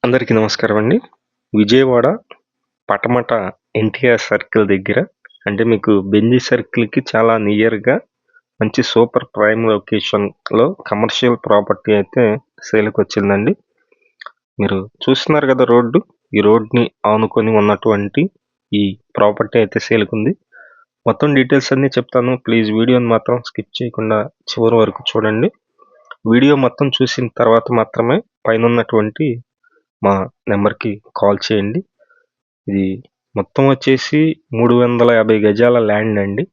అందరికీ నమస్కారం అండి. విజయవాడ పటమట ఎన్టీఆర్ సర్కిల్ దగ్గర అంటే మీకు బెంజీ సర్కిల్‌కి చాలా నియర్‌గా మంచి సూపర్ ప్రైమ్ లొకేషన్‌లో కమర్షియల్ ప్రాపర్టీ అయితే సేల్‌కొచ్చిందండి. మీరు చూస్తున్నారు కదా రోడ్డు. ఈ రోడ్‌ని ఆనుకొని ఉన్నటువంటి ఈ ప్రాపర్టీ అయితే సేల్‌కుంది. మొత్తం డీటెయిల్స్ అన్నీ చెప్తాను. ప్లీజ్ వీడియోని మాత్రం స్కిప్ చేయకుండా చివరి వరకు చూడండి. వీడియో మొత్తం చూసిన తర్వాత మాత్రమే పైనున్నటువంటి మా నెంబర్‌కి కాల్ చేయండి. ఇది మొత్తం వచ్చేసి 350 గజాల ల్యాండ్ అండి.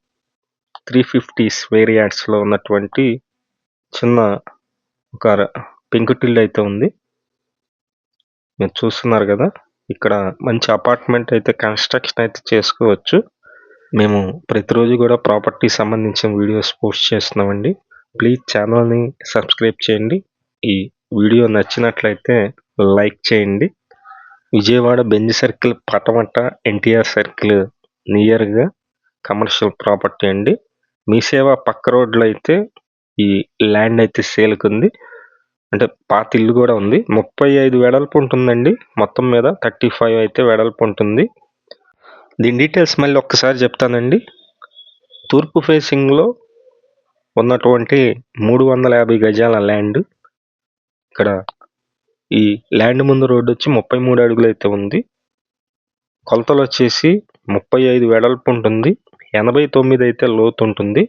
350 స్క్వేర్ యార్డ్స్‌లో ఉన్నటువంటి చిన్న ఒక పెంకుటిల్లు అయితే ఉంది. మీరు చూస్తున్నారు గదా! ఇక్కడ మంచి అపార్ట్‌మెంట్ అయితే కన్‌స్ట్రక్షన్ అయితే చేసుకోవచ్చు. మేము ప్రతిరోజు గూడా ప్రాపర్టీకి సంబంధించిన వీడియోస్ పోస్ట్ చేస్తున్నామండి. ప్లీజ్ ఛానల్‌ని సబ్స్క్రైబ్ చేయండి. ఈ వీడియో నచ్చినట్లయితే లైక్ చేయండి. Vijayawada Benz circle Patamata NTR circle నియర్‌గా కమర్షియల్ ప్రాపర్టీ అండి. మీ సేవ పక్క రోడ్‌లో అయితే ఈ ల్యాండ్ అయితే సేల్‌కుంది. అంటే పాత ఇల్లు గూడా ఉంది. 35 వెడల్పు ఉంటుందండి. మొత్తం మీద 35 అయితే వెడల్పు ఉంటుంది. దీని డీటెయిల్స్ మళ్ళీ ఒక్కసారి చెప్తానండి. తూర్పు ఫేసింగ్‌లో ఉన్నటువంటి 350 గజాల ల్యాండ్. ఇక్కడ ఈ ల్యాండ్ ముందు రోడ్డొచ్చి 33 అడుగులైతే ఉంది. కొలతలొచ్చేసి 35 వెడల్పు ఉంటుంది. 89 అయితే లోతుంటుంది.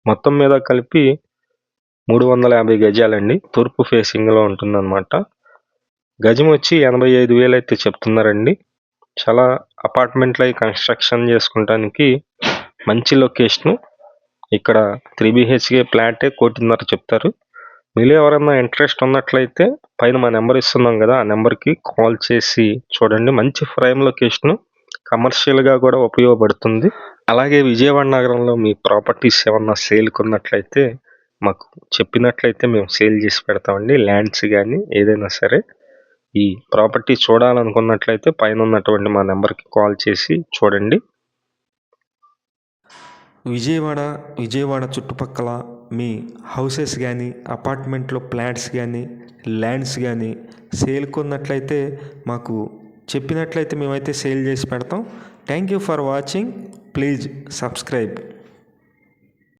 మొత్తం మీద కలిపి 350 గజాలండి. తూర్పు ఫేసింగ్‌లో ఉంటుందన్నమాట. గజం వచ్చి 85,000 అయితే చెప్తున్నారండి. చాలా అపార్ట్మెంట్‌లయి కన్‌స్ట్రక్షన్ చేసుకుంటానికి మంచి లొకేషను. ఇక్కడ 3 బీహెచ్‌కే ఫ్లాటే 1,50,00,000 చెప్తారు. మీలో ఎవరన్నా ఇంట్రెస్ట్ ఉన్నట్లయితే పైన మా నెంబర్ ఇస్తున్నాం గదా! ఆ నెంబర్‌కి కాల్ చేసి చూడండి. మంచి ప్రైమ్ లొకేషను. కమర్షియల్‌గా గూడా ఉపయోగపడుతుంది. అలాగే విజయవాడ నగరంలో మీ ప్రాపర్టీస్ ఏమన్నా సేల్‌కున్నట్లయితే మాకు చెప్పినట్లయితే మేము సేల్ చేసి పెడతామండి. ల్యాండ్స్ గానీ ఏదైనా సరే. ఈ ప్రాపర్టీ చూడాలనుకున్నట్లయితే పైనున్నటువంటి మా నెంబర్‌కి కాల్ చేసి చూడండి. విజయవాడ చుట్టుపక్కల మీ హౌసెస్ కానీ అపార్ట్మెంట్లో ఫ్లాట్స్ కానీ ల్యాండ్స్ కానీ సేల్కున్నట్లయితే మాకు చెప్పినట్లయితే మేమైతే సేల్ చేసి పెడతాం. Thank you for watching. Please subscribe.